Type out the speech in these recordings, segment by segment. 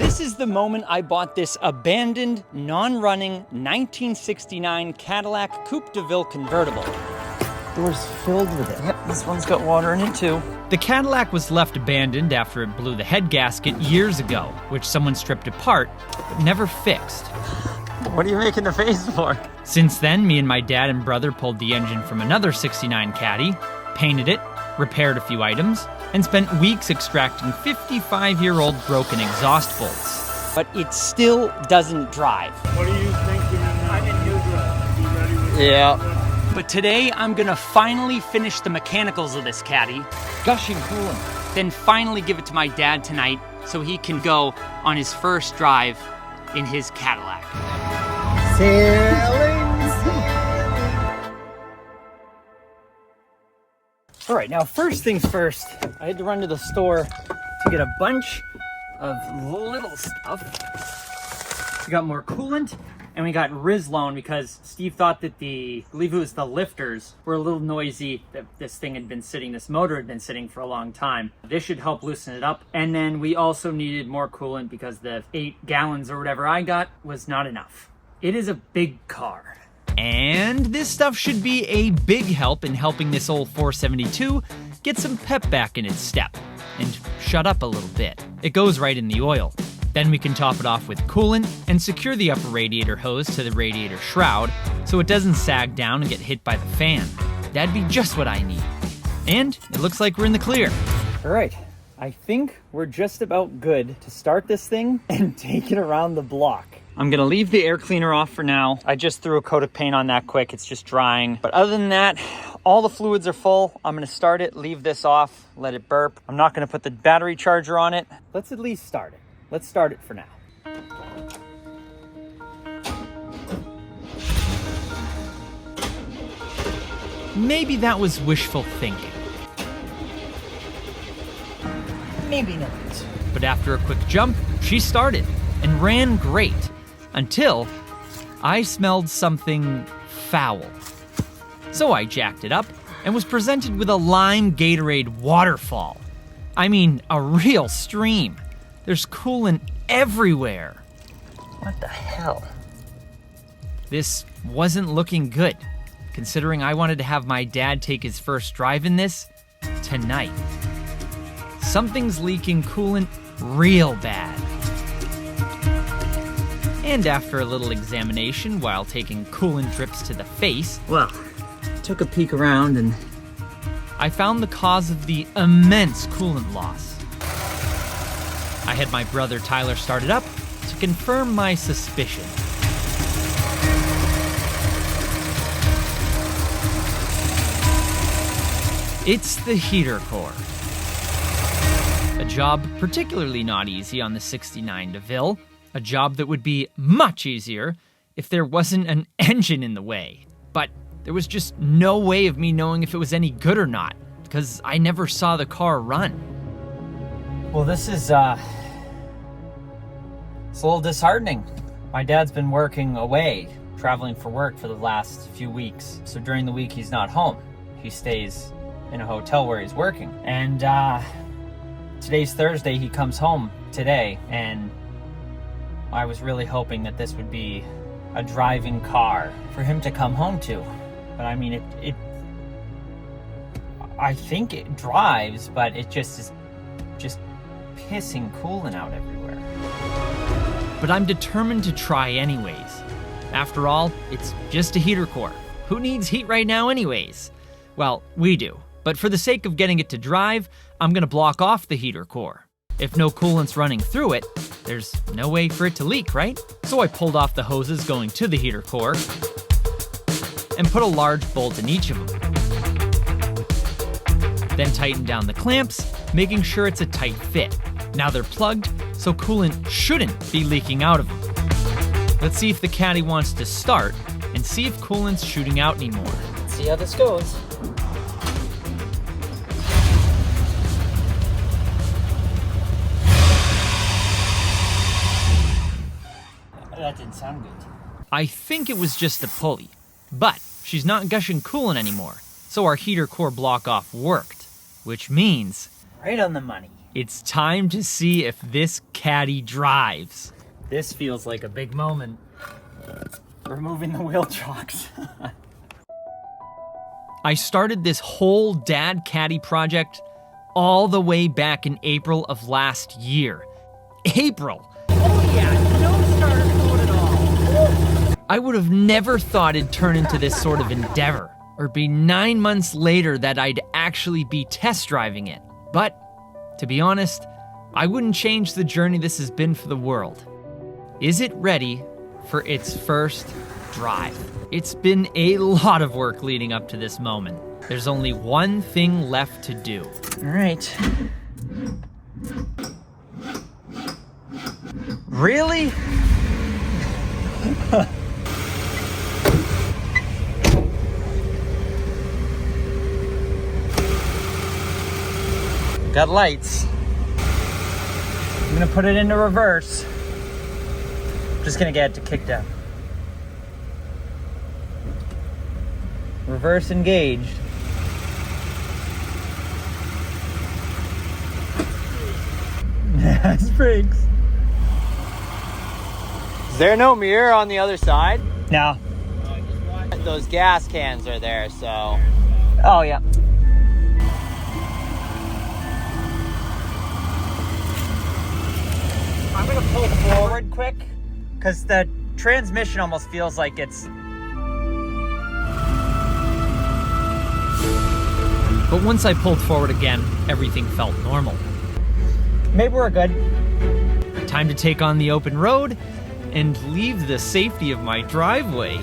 This is the moment I bought this abandoned, non-running 1969 Cadillac Coupe DeVille convertible. Door's filled with it. Yep, this one's got water in it too. The Cadillac was left abandoned after it blew the head gasket years ago, which someone stripped apart, but never fixed. What are you making the face for? Since then, me and my dad and brother pulled the engine from another 69 Caddy, painted it, repaired a few items, and spent weeks extracting 55-year-old broken exhaust bolts. But it still doesn't drive. What are you thinking now? I'm in neutral. You ready with Yeah. But today, I'm gonna finally finish the mechanicals of this Caddy, Gushing coolant. then finally give it to my dad tonight so he can go on his first drive in his Cadillac. All right, now first things first, I had to run to the store to get a bunch of little stuff. We got more coolant, and we got Rizlone because Steve thought that I believe it was the lifters, were a little noisy, that this motor had been sitting for a long time. This should help loosen it up. And then we also needed more coolant because the 8 gallons or whatever I got was not enough. It is a big car. And this stuff should be a big help in helping this old 472 get some pep back in its step and shut up a little bit. It goes right in the oil. Then we can top it off with coolant and secure the upper radiator hose to the radiator shroud so it doesn't sag down and get hit by the fan. That'd be just what I need. And it looks like we're in the clear. All right, I think we're just about good to start this thing and take it around the block. I'm gonna leave the air cleaner off for now. I just threw a coat of paint on that quick, it's just drying. But other than that, all the fluids are full. I'm gonna start it, leave this off, let it burp. I'm not gonna put the battery charger on it. Let's at least start it. Let's start it for now. Maybe that was wishful thinking. Maybe not. But after a quick jump, she started and ran great until I smelled something foul. So I jacked it up and was presented with a lime Gatorade waterfall. I mean, a real stream. There's coolant everywhere. What the hell? This wasn't looking good, considering I wanted to have my dad take his first drive in this tonight. Something's leaking coolant real bad. And after a little examination while taking coolant drips to the face, Well, took a peek around and I found the cause of the immense coolant loss. I had my brother Tyler start it up to confirm my suspicion. It's the heater core. A job particularly not easy on the 69 DeVille. A job that would be much easier if there wasn't an engine in the way. But there was just no way of me knowing if it was any good or not, because I never saw the car run. well, this is it's a little disheartening. My dad's been working away, traveling for work for the last few weeks. So during the week, he's not home. He stays in a hotel where he's working. And today's Thursday, he comes home today, and I was really hoping that this would be a driving car for him to come home to. But I mean, I think it drives, but it just is pissing coolant out everywhere. But I'm determined to try anyways. After all, it's just a heater core. Who needs heat right now anyways? Well, we do. But for the sake of getting it to drive, I'm gonna block off the heater core. If no coolant's running through it, there's no way for it to leak, right? So I pulled off the hoses going to the heater core and put a large bolt in each of them. Then tightened down the clamps, making sure it's a tight fit. Now they're plugged, so coolant shouldn't be leaking out of them. Let's see if the Caddy wants to start and see if coolant's shooting out anymore. Let's see how this goes. That didn't sound good. I think it was just the pulley, but she's not gushing coolant anymore, so our heater core block off worked, which means Right on the money. It's time to see if this caddy drives. This feels like a big moment. Removing the wheel chocks. I started this whole dad caddy project all the way back in April of last year. April! Oh yeah, no starter fluid at all. I would have never thought it'd turn into this sort of endeavor, or be 9 months later that I'd actually be test driving it. But, to be honest, I wouldn't change the journey this has been for the world. Is it ready for its first drive? It's been a lot of work leading up to this moment. There's only one thing left to do. All right. Really? Got lights. I'm gonna put it into reverse. Just gonna get it to kick down. Reverse engaged. Yes, brakes. Is there no mirror on the other side? No. Those gas cans are there, so. Oh, yeah. I'm gonna pull forward quick, because the transmission almost feels like it's... But once I pulled forward again, everything felt normal. Maybe we're good. Time to take on the open road and leave the safety of my driveway.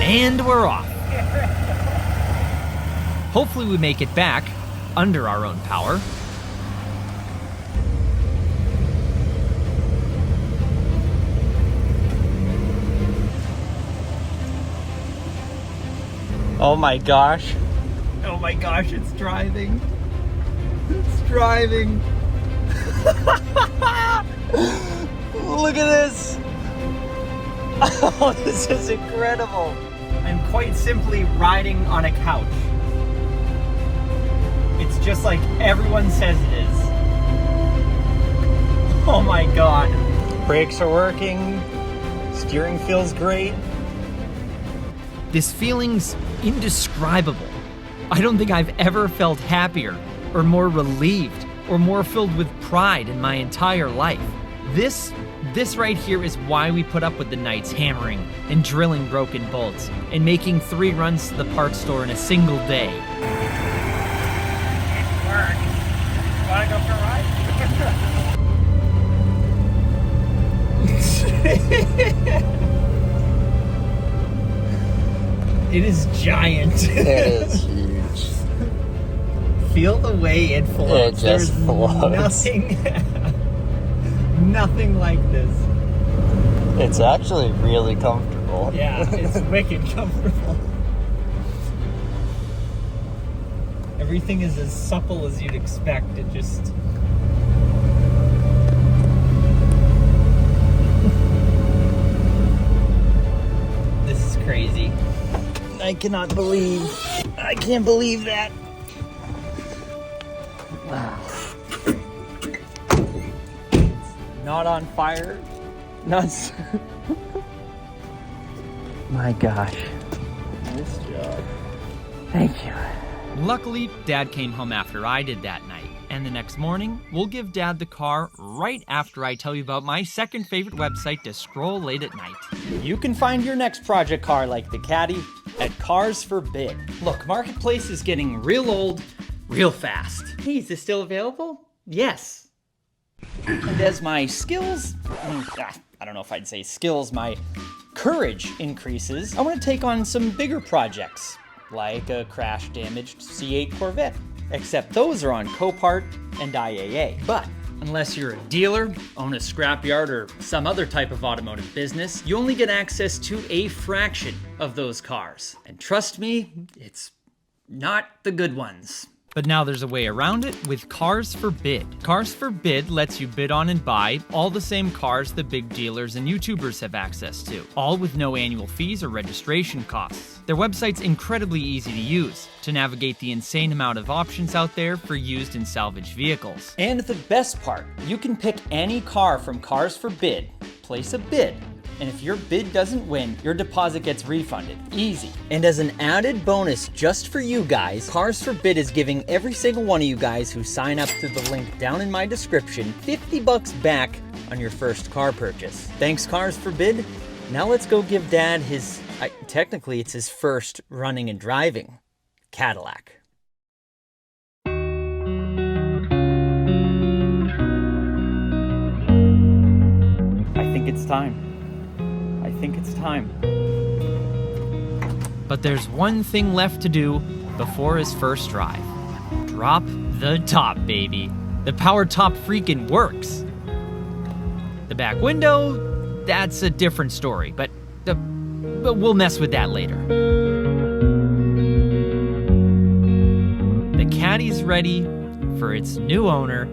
And we're off. Hopefully we make it back under our own power. Oh my gosh. Oh my gosh, it's driving. It's driving. Look at this. Oh, this is incredible. I'm quite simply riding on a couch. It's just like everyone says it is. Oh my god. Brakes are working. Steering feels great. This feeling's indescribable. I don't think I've ever felt happier, or more relieved, or more filled with pride in my entire life. This right here is why we put up with the nights hammering and drilling broken bolts and making 3 runs to the parts store in a single day. It works. Wanna go for a ride? It is giant. It is huge. Feel the way it floats. It just There's floats. nothing like this. It's actually really comfortable. Yeah, it's wicked comfortable. Everything is as supple as you'd expect. It just... This is crazy. I can't believe that. Wow. Not on fire. Not... My gosh. Nice job. Thank you. Luckily, Dad came home after I did that night, and the next morning, we'll give Dad the car right after I tell you about my second favorite website to scroll late at night. You can find your next project car like the Caddy at Cars for Bid. Look, Marketplace is getting real old, real fast. Hey, is this still available? Yes. And as my skills, I don't know if I'd say skills, my courage increases, I want to take on some bigger projects, like a crash-damaged C8 Corvette. Except those are on Copart and IAA. But Unless you're a dealer, own a scrapyard, or some other type of automotive business, you only get access to a fraction of those cars. And trust me, it's not the good ones. But now there's a way around it with Cars for Bid. Cars for Bid lets you bid on and buy all the same cars the big dealers and YouTubers have access to, all with no annual fees or registration costs. Their website's incredibly easy to use to navigate the insane amount of options out there for used and salvaged vehicles. And the best part, you can pick any car from Cars for Bid, place a bid, and if your bid doesn't win, your deposit gets refunded. Easy. And as an added bonus just for you guys, Cars for Bid is giving every single one of you guys who sign up through the link down in my description $50 back on your first car purchase. Thanks, Cars for Bid. Now let's go give Dad his, technically it's his first running and driving Cadillac. I think it's time. I think it's time. But there's one thing left to do before his first drive. Drop the top, baby. The power top freaking works. The back window, that's a different story, but we'll mess with that later. The Caddy's ready for its new owner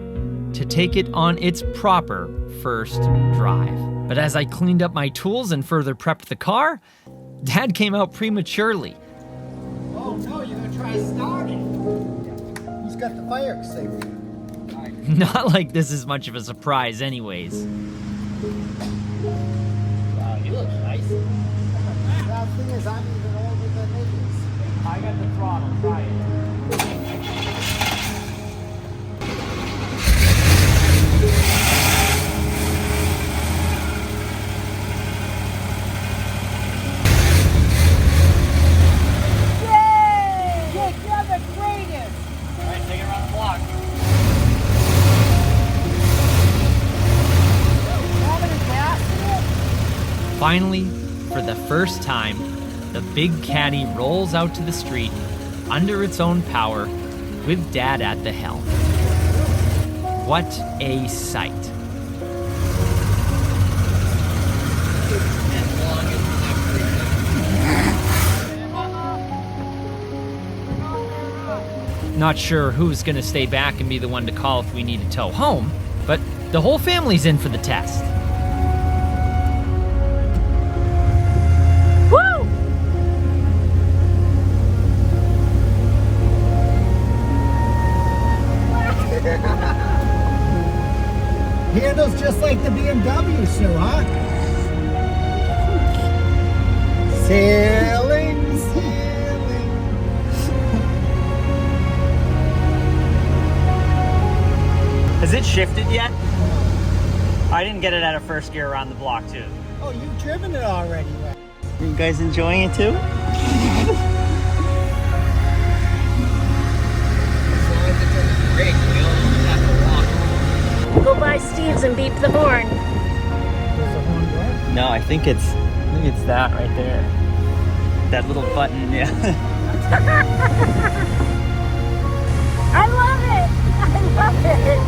to take it on its proper first drive. But as I cleaned up my tools and further prepped the car, Dad came out prematurely. Oh no, you're gonna try starting. He's got the fire extinguisher. Not like this is much of a surprise anyways. Wow, you look nice. The thing is, I'm even older than he is. I got the throttle, try it. Finally, for the first time, the big Caddy rolls out to the street under its own power with Dad at the helm. What a sight. Not sure who's gonna stay back and be the one to call if we need to tow home, but the whole family's in for the test. Handles just like the BMW, Sue, huh? Sailing, sailing. Has it shifted yet? I didn't get it out of first gear around the block too. Oh, you've driven it already, right? You guys enjoying it too? Go by Steve's and beep the horn. There's a horn there. No, I think it's that right there. That little button, yeah. I love it! I love it!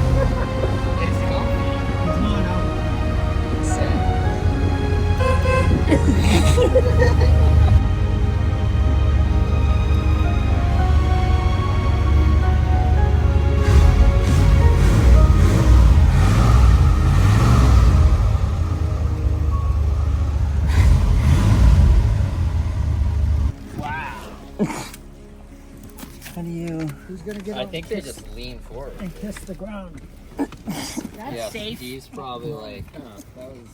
How do you... Who's gonna get I on think they just lean forward. and kiss the ground? That's Yeah, safe. Steve's probably like, huh, that was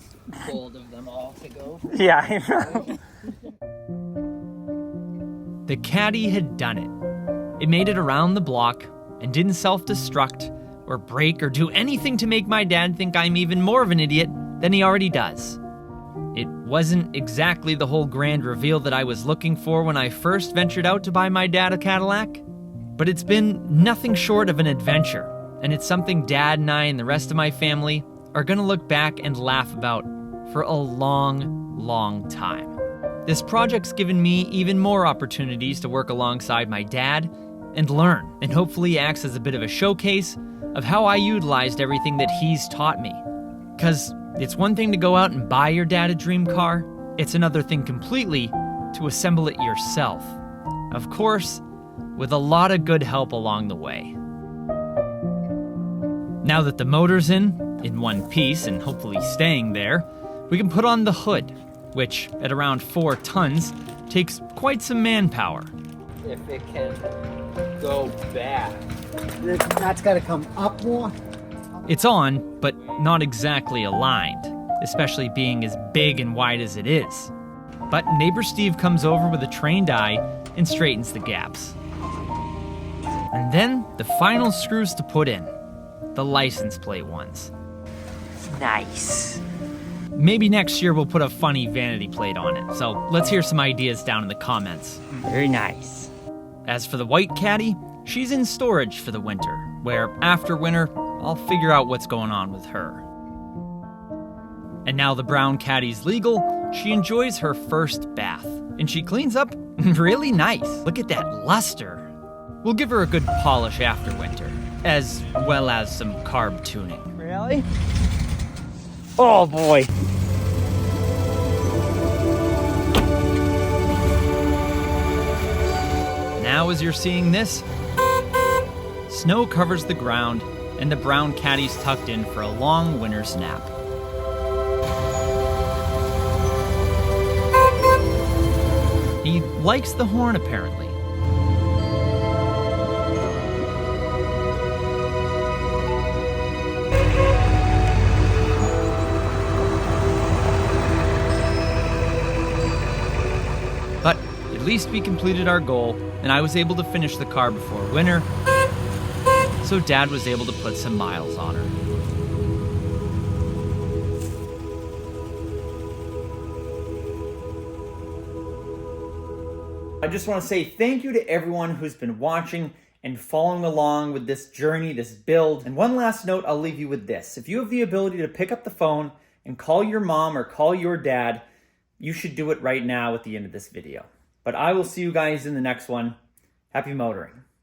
bold of them all to go. Yeah, I know. The Caddy had done it. It made it around the block and didn't self-destruct or break or do anything to make my dad think I'm even more of an idiot than he already does. It wasn't exactly the whole grand reveal that I was looking for when I first ventured out to buy my dad a Cadillac, but it's been nothing short of an adventure, and it's something Dad and I and the rest of my family are gonna look back and laugh about for a long, long time. This project's given me even more opportunities to work alongside my dad and learn, and hopefully acts as a bit of a showcase of how I utilized everything that he's taught me. Because it's one thing to go out and buy your dad a dream car, it's another thing completely to assemble it yourself. Of course, with a lot of good help along the way. Now that the motor's in one piece and hopefully staying there, we can put on the hood, which at around 4 tons takes quite some manpower. If it can go back. That's got to come up more. It's on, but not exactly aligned, especially being as big and wide as it is. But neighbor Steve comes over with a trained eye and straightens the gaps. And then the final screws to put in, the license plate ones. Nice. Maybe next year we'll put a funny vanity plate on it, so let's hear some ideas down in the comments. Very nice. As for the white Caddy, she's in storage for the winter, where after winter, I'll figure out what's going on with her. And now the brown Caddy's legal, she enjoys her first bath, and she cleans up really nice. Look at that luster. We'll give her a good polish after winter, as well as some carb tuning. Really? Oh boy. Now as you're seeing this, snow covers the ground and the brown Caddy's tucked in for a long winter's nap. He likes the horn apparently. But at least we completed our goal, and I was able to finish the car before winter, so Dad was able to put some miles on her. I just want to say thank you to everyone who's been watching and following along with this journey, this build. And one last note, I'll leave you with this. If you have the ability to pick up the phone and call your mom or call your dad, you should do it right now at the end of this video. But I will see you guys in the next one. Happy motoring.